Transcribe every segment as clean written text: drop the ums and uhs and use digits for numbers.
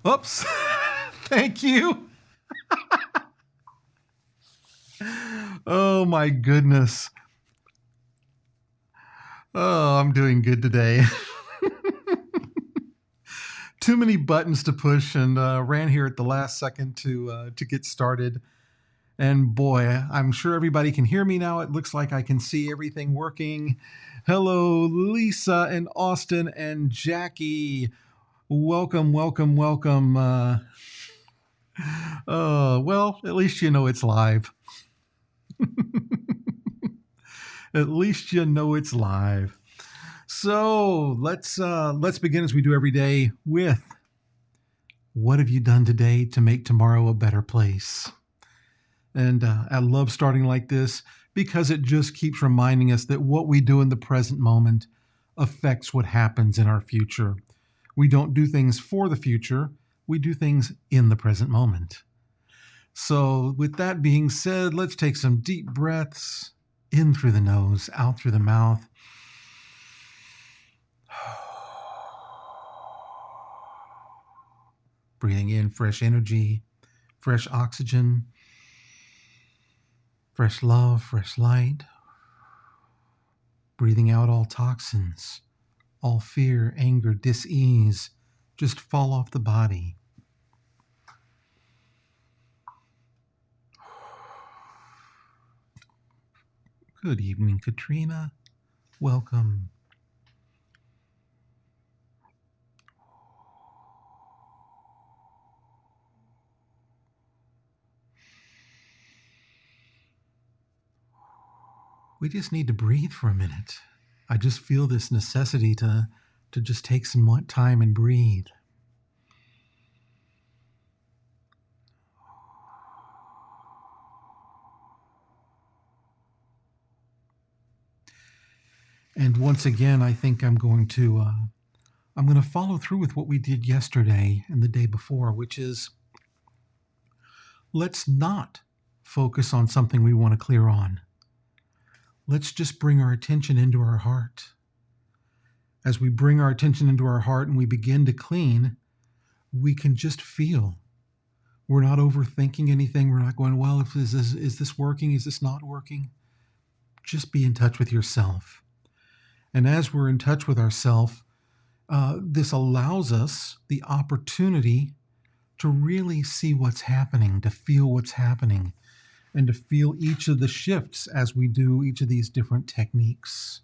Oops. Thank you. Oh my goodness. Oh, I'm doing good today. Too many buttons to push, and ran here at the last second to get started. And boy, I'm sure everybody can hear me now. It looks like I can see everything working. Hello, Lisa and Austin and Jackie. Welcome, welcome, welcome. Well, at least you know it's live. At least you know it's live. So let's begin as we do every day with what have you done today to make tomorrow a better place? And I love starting like this because it just keeps reminding us that what we do in the present moment affects what happens in our future. We don't do things for the future, we do things in the present moment. So, with that being said, let's take some deep breaths in through the nose, out through the mouth. Breathing in fresh energy, fresh oxygen, fresh love, fresh light. Breathing out all toxins, all fear, anger, dis-ease, just fall off the body. Good evening, Katrina. Welcome. We just need to breathe for a minute. I just feel this necessity to just take some time and breathe. And once again, I think I'm going to follow through with what we did yesterday and the day before, which is let's not focus on something we want to clear on. Let's just bring our attention into our heart. As we bring our attention into our heart and we begin to clean, we can just feel. We're not overthinking anything. We're not going, well, is this working? Is this not working? Just be in touch with yourself. And as we're in touch with ourselves, this allows us the opportunity to really see what's happening, to feel what's happening, and to feel each of the shifts as we do each of these different techniques.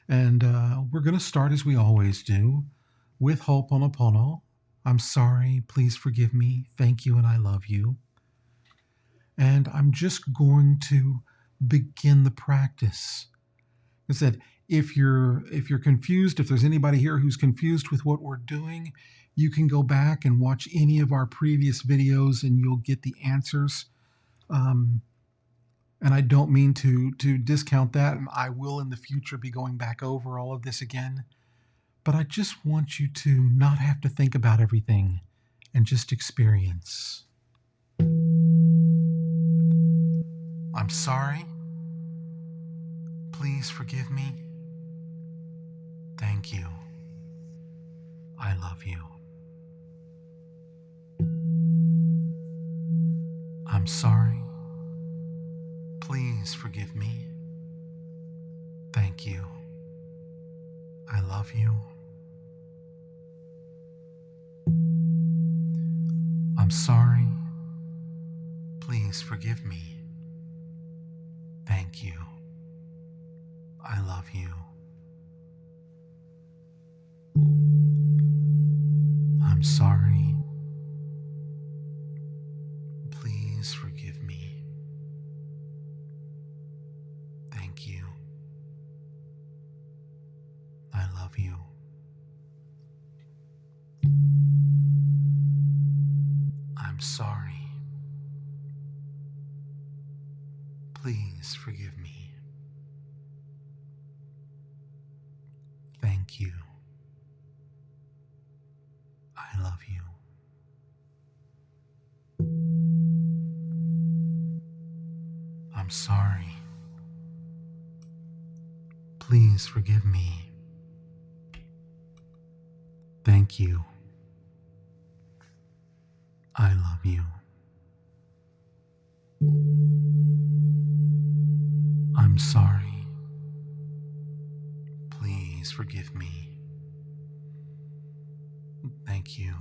And we're going to start as we always do with Ho'oponopono. I'm sorry, please forgive me, thank you, and I love you. And I'm just going to begin the practice. I said, if you're confused, if there's anybody here who's confused with what we're doing, you can go back and watch any of our previous videos and you'll get the answers. And I don't mean to discount that, and I will in the future be going back over all of this again. But I just want you to not have to think about everything and just experience. I'm sorry. Please forgive me. Thank you. I love you. I'm sorry. Please forgive me. Thank you. I love you. I'm sorry. Please forgive me. Thank you. I love you. I'm sorry. Please forgive me. Thank you. I love you. I'm sorry. Please forgive me. Thank you. I love you. I'm sorry. Please forgive me. Thank you. I love you. I'm sorry. Please forgive me. Thank you.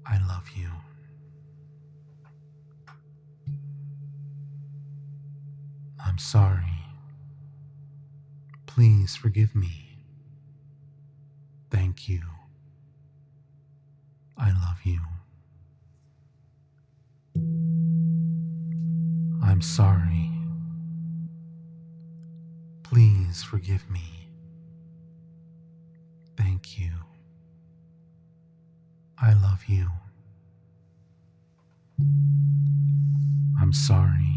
I love you. I'm sorry. Please forgive me. Thank you. I love you. I'm sorry. Please forgive me. Thank you. I love you. I'm sorry.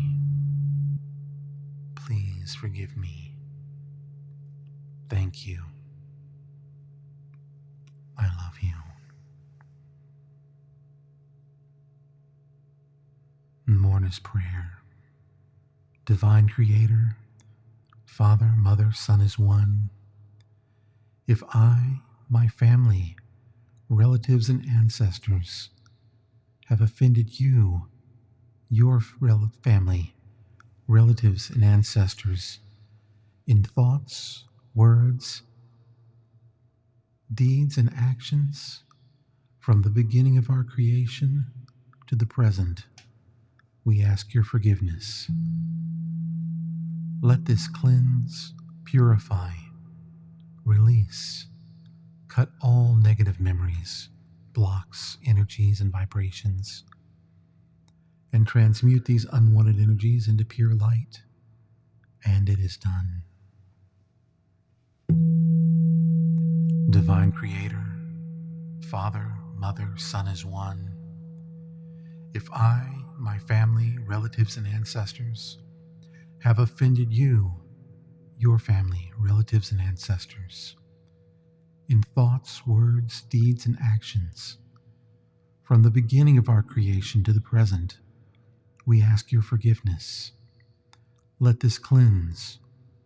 Please forgive me. Thank you. I love you. Morning's prayer. Divine Creator, Father, Mother, Son is one. If I, my family, relatives, and ancestors have offended you, your family, relatives, and ancestors, in thoughts, words, deeds, and actions, from the beginning of our creation to the present, we ask your forgiveness. Let this cleanse, purify, release, cut all negative memories, blocks, energies, and vibrations, and transmute these unwanted energies into pure light. And it is done. Divine Creator, Father, Mother, Son is one. If I, my family, relatives, and ancestors have offended you, your family, relatives, and ancestors, in thoughts, words, deeds, and actions, from the beginning of our creation to the present, we ask your forgiveness. Let this cleanse,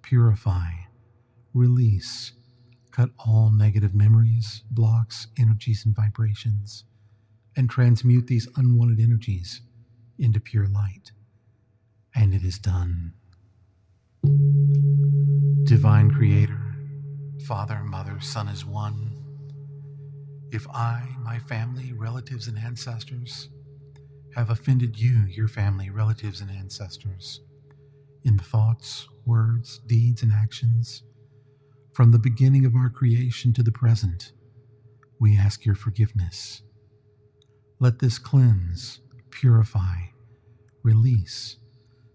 purify, release, cut all negative memories, blocks, energies, and vibrations, and transmute these unwanted energies into pure light. And it is done. Divine Creator, Father, Mother, Son is one. If I, my family, relatives, and ancestors have offended you, your family, relatives, and ancestors, in thoughts, words, deeds, and actions, from the beginning of our creation to the present, we ask your forgiveness. Let this cleanse, purify, release,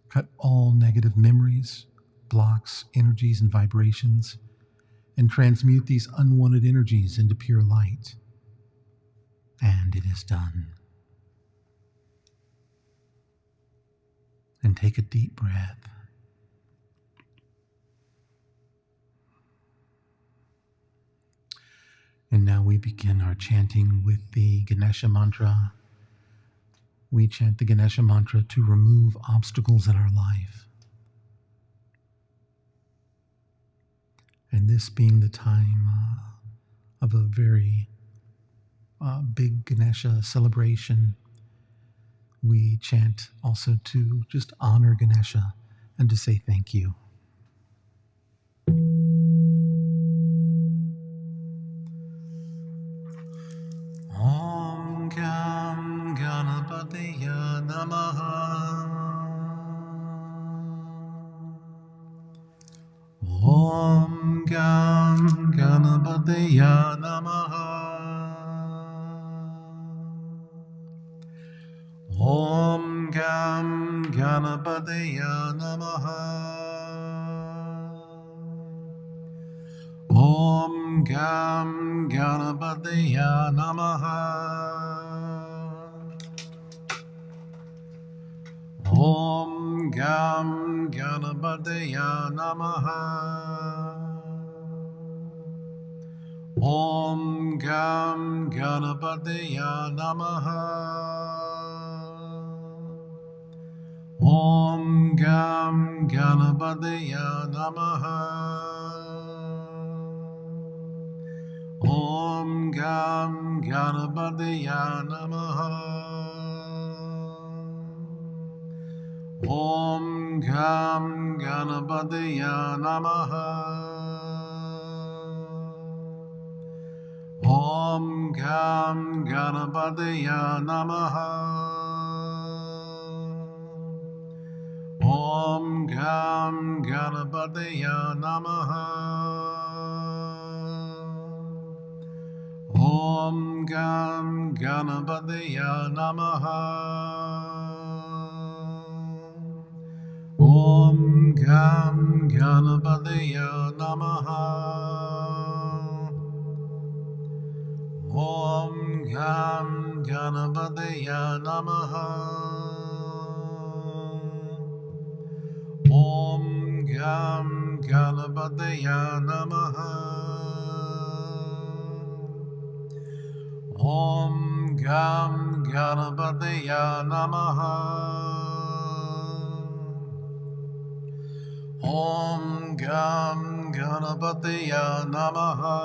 cut all negative memories, blocks, energies, and vibrations, and transmute these unwanted energies into pure light. And it is done. And take a deep breath. And now we begin our chanting with the Ganesha mantra. We chant the Ganesha mantra to remove obstacles in our life. And this being the time of a very big Ganesha celebration, we chant also to just honor Ganesha and to say thank you. Om Gam Ganapataya Namaha. Om Gam Ganapataya Namaha. Om Gam Ganapataya Namaha. Om Gam Ganapataya Namaha. Om Gam Ganapataya Namaha. Om Gam Ganapataya Namaha. Om Gam Ganapataya Namaha. Om Gam Ganapataya Namaha. Om Gam Ganapataya Namaha. Om Gam Ganapataya Namaha. Om Gam Ganapataya Namaha. Om Gam Ganapataya Namaha. Om Gam Ganapataya Namaha. Om Gam Ganapataya Namaha. Om Gam Ganapataya Namaha. Om Gam Ganapataya Namaha. Om Gam Ganapataya Namaha.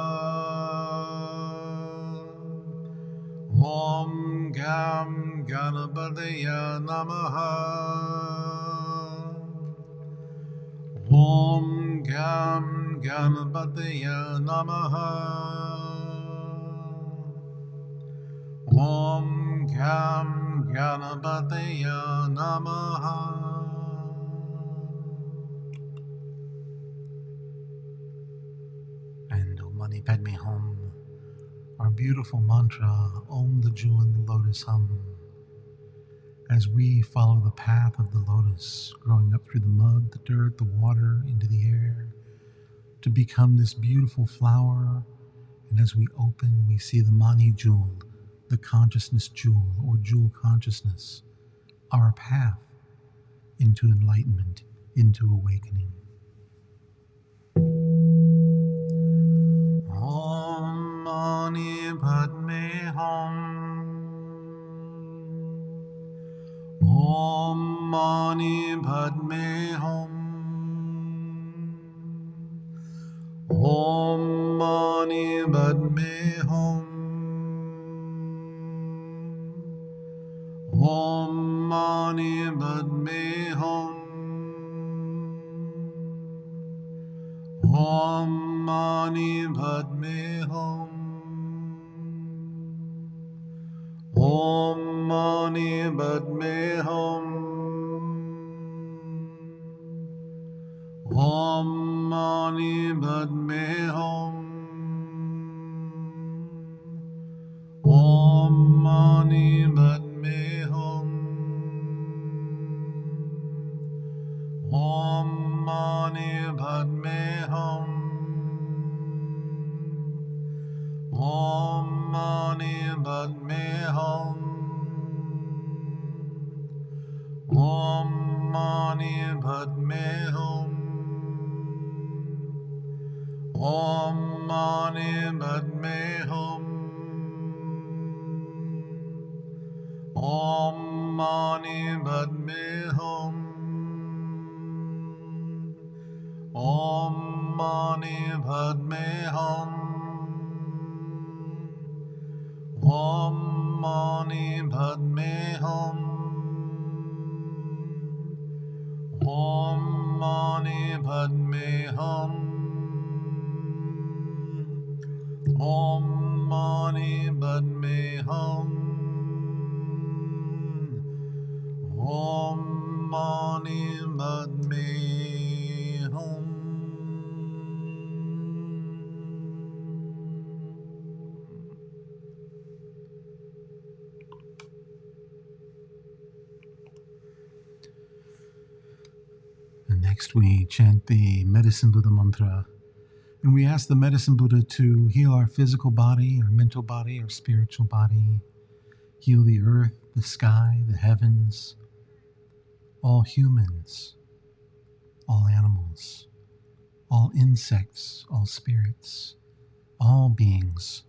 Om Gam Ganapataya Namaha. Om Gam Ganapataya Namaha. Om Gam Ganapataya Namaha. And Om Mani Padme Hum, our beautiful mantra, Om the jewel in the lotus hum, as we follow the path of the lotus, growing up through the mud, the dirt, the water, into the air, to become this beautiful flower. And as we open, we see the Mani jewel, the consciousness jewel, or jewel consciousness, our path into enlightenment, into awakening. Om Mani Padme Hum. Om Mani Padme Hum. Om Mani Padme Hum. Om Mani Padme Hum. Om Mani Padme Hum. Om Mani Padme Hum. Om Mani Padme Hum. Om Mani Padme Hum. Om Mani Padme Hum. Om Mani Padme Hum. Om Mani Padme Hum. Om Mani Padme Hum. Om Mani Padme Hum. Om Mani Padme Hum. Om Mani Padme Hum. Om Mani Padme Hum. Om Mani Padme Hum. Om Mani Padme Hum. And next we chant the Medicine Buddha mantra. And we ask the Medicine Buddha to heal our physical body, our mental body, our spiritual body, heal the earth, the sky, the heavens, all humans, all animals, all insects, all spirits, all beings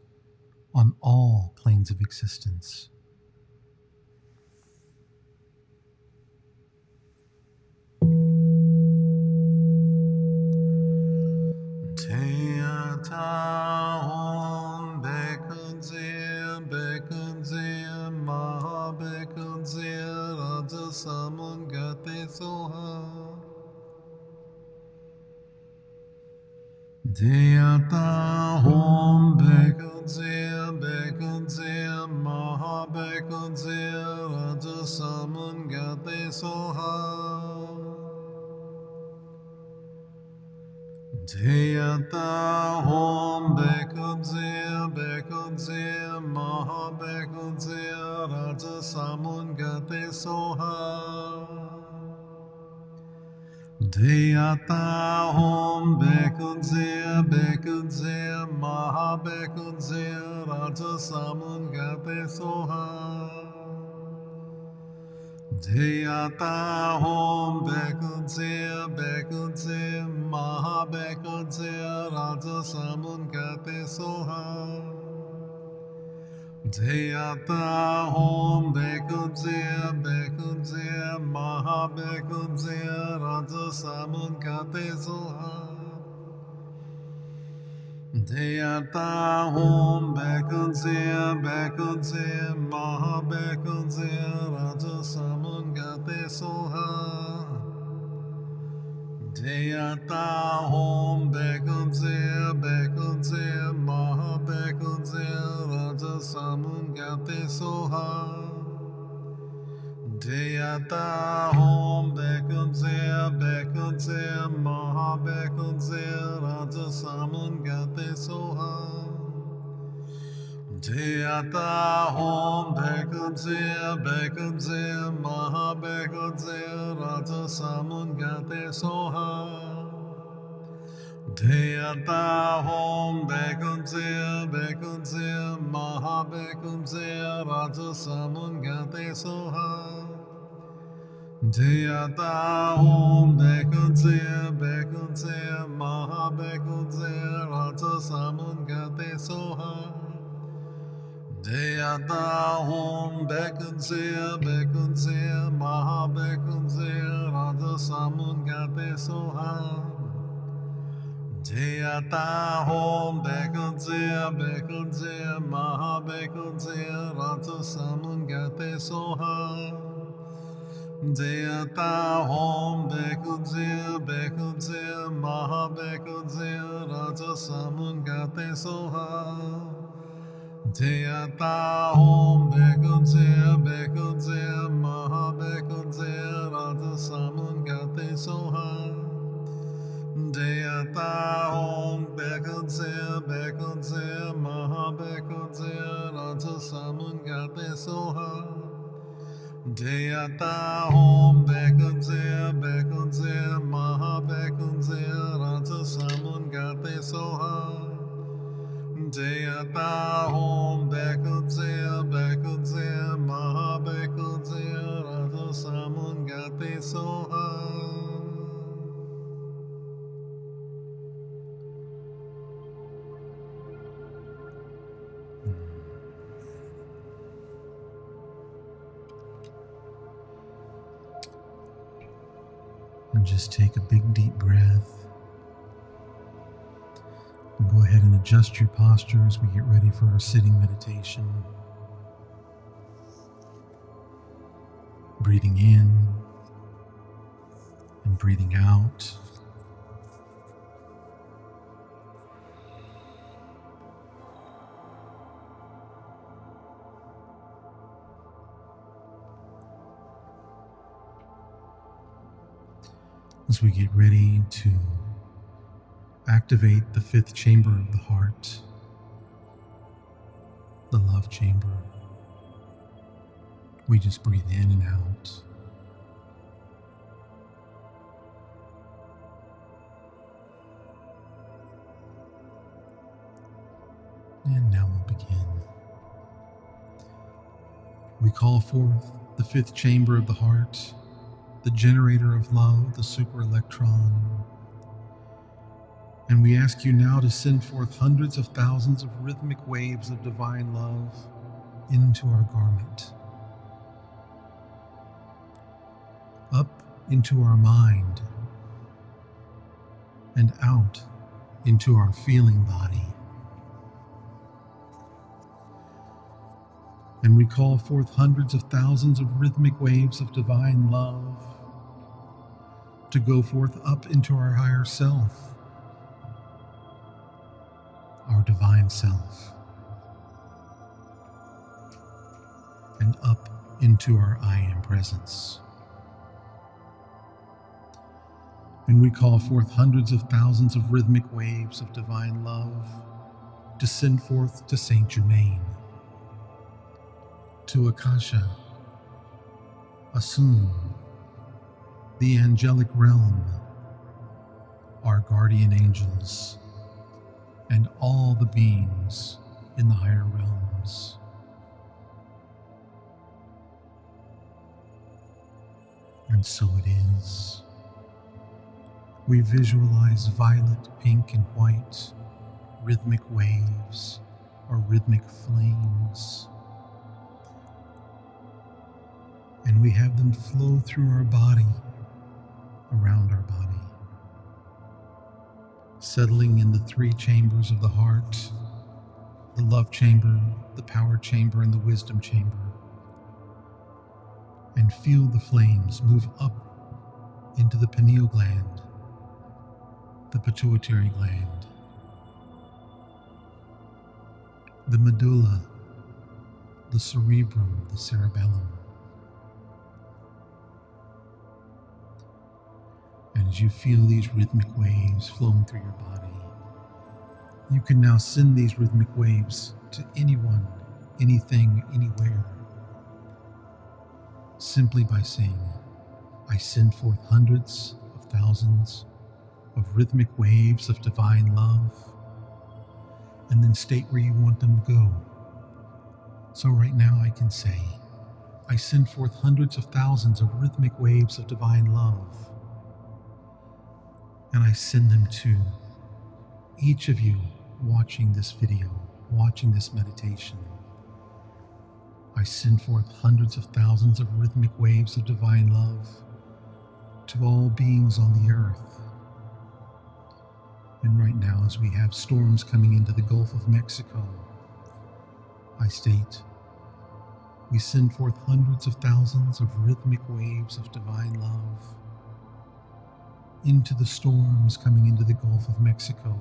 on all planes of existence. Te ata Deyata Hom Bekadze Bekadze Maha Bekadze Raja Samangate Soha Deyata Hom Bekadze Bekadze Maha Bekadze Raja Samangate Soha Deyata Hom Bekadze Bekadze Maha Bekadze Raja Samangate Soha Deyata Hom Bekadze Bekadze Maha Bekadze Raja Samangate Soha Deyata Hom Bekadze Bekadze Maha Bekadze Raja Samangate Soha Deyata Hom Bekadze Bekadze Maha Bekadze Raja Samangate Soha Deyata Hom Bekadze Bekadze Maha Bekadze Raja Samangate Soha Deyata Hom Bekadze Bekadze Maha Bekadze Raja Samangate Soha Deyata Hom Bekadze Bekadze Maha Bekadze Raja Samangate Soha Deyata Hom Bekadze Bekadze Maha Bekadze Raja Samangate Soha Deyata Hom Bekadze Bekadze Maha Bekadze Raja Samangate Soha Deyata Hom Bekadze Bekadze Maha Bekadze Raja Samangate Soha Deyata Hom Bekadze Bekadze Maha Bekadze Raja Samangate Soha Deyata Hom Bekadze Bekadze Maha Bekadze Raja Samangate Soha Deyata Hom Bekadze Bekadze Maha Bekadze Raja Samangate Soha Deyata Hom Bekadze Bekadze Maha Bekadze Raja Samangate Soha Deyata Hom Bekadze Bekadze Maha Bekadze Raja Samangate Soha Deyata Hom Bekadze Bekadze Maha Bekadze Raja Samangate Soha. And just take a big deep breath. And go ahead and adjust your posture as we get ready for our sitting meditation. Breathing in and breathing out. As we get ready to activate the fifth chamber of the heart, the love chamber, we just breathe in and out. And now we'll begin. We call forth the fifth chamber of the heart, the generator of love, the super electron. And we ask you now to send forth hundreds of thousands of rhythmic waves of divine love into our garment, up into our mind, and out into our feeling body. And we call forth hundreds of thousands of rhythmic waves of divine love to go forth up into our higher self, self and up into our I am presence. And we call forth hundreds of thousands of rhythmic waves of divine love to send forth to Saint Germain, to Akasha, Asun, the angelic realm, our guardian angels, and all the beings in the higher realms. And so it is. We visualize violet, pink, and white rhythmic waves or rhythmic flames, and we have them flow through our body, around our body, settling in the three chambers of the heart: the love chamber, the power chamber, and the wisdom chamber. And feel the flames move up into the pineal gland, the pituitary gland, the medulla, the cerebrum, the cerebellum. And as you feel these rhythmic waves flowing through your body, you can now send these rhythmic waves to anyone, anything, anywhere, simply by saying, I send forth hundreds of thousands of rhythmic waves of divine love, and then state where you want them to go. So right now I can say, I send forth hundreds of thousands of rhythmic waves of divine love, and I send them to each of you watching this video, watching this meditation. I send forth hundreds of thousands of rhythmic waves of divine love to all beings on the earth. And right now, as we have storms coming into the Gulf of Mexico, I state, we send forth hundreds of thousands of rhythmic waves of divine love into the storms coming into the Gulf of Mexico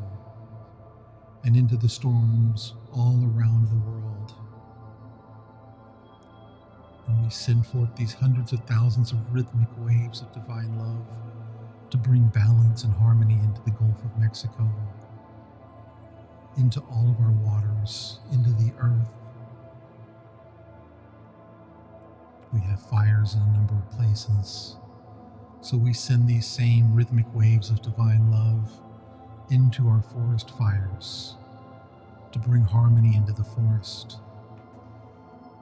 and into the storms all around the world. And we send forth these hundreds of thousands of rhythmic waves of divine love to bring balance and harmony into the Gulf of Mexico, into all of our waters, into the earth. We have fires in a number of places, so we send these same rhythmic waves of divine love into our forest fires to bring harmony into the forest,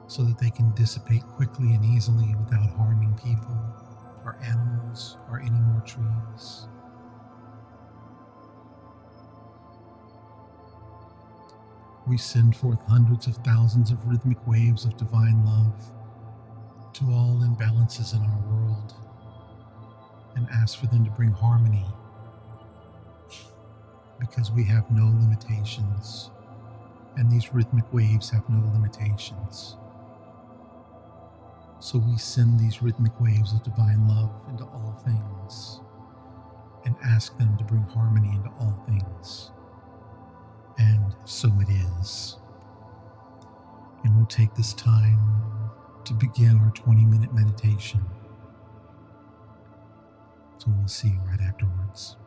so that they can dissipate quickly and easily without harming people or animals or any more trees. We send forth hundreds of thousands of rhythmic waves of divine love to all imbalances in our world and ask for them to bring harmony, because we have no limitations and these rhythmic waves have no limitations. So we send these rhythmic waves of divine love into all things and ask them to bring harmony into all things. And so it is. And we'll take this time to begin our 20-minute meditation. So we'll see you right afterwards.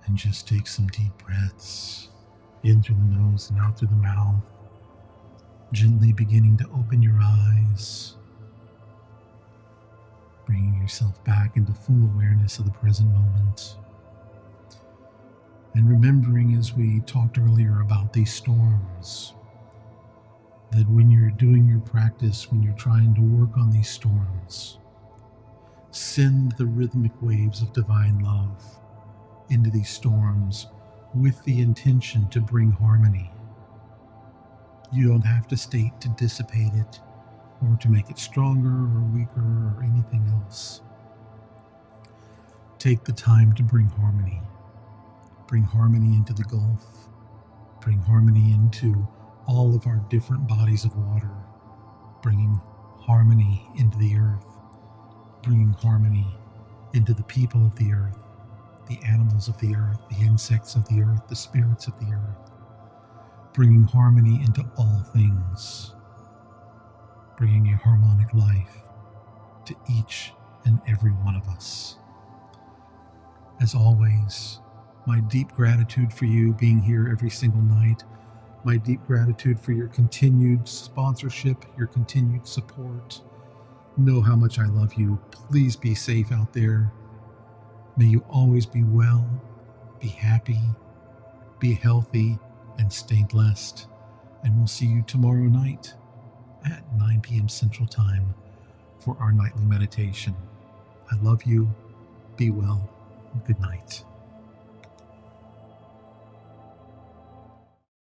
And just take some deep breaths in through the nose and out through the mouth, gently beginning to open your eyes, bringing yourself back into full awareness of the present moment. And remembering, as we talked earlier about these storms, that when you're doing your practice, when you're trying to work on these storms, send the rhythmic waves of divine love into these storms with the intention to bring harmony. You don't have to state to dissipate it or to make it stronger or weaker or anything else. Take the time to bring harmony. Bring harmony into the Gulf. Bring harmony into all of our different bodies of water. Bringing harmony into the earth. Bringing harmony into the people of the earth, the animals of the earth, the insects of the earth, the spirits of the earth. Bringing harmony into all things. Bringing a harmonic life to each and every one of us. As always, my deep gratitude for you being here every single night. My deep gratitude for your continued sponsorship, your continued support. Know how much I love you. Please be safe out there. May you always be well, be happy, be healthy, and stay blessed. And we'll see you tomorrow night at 9 p.m. Central Time for our nightly meditation. I love you. Be well. Good night.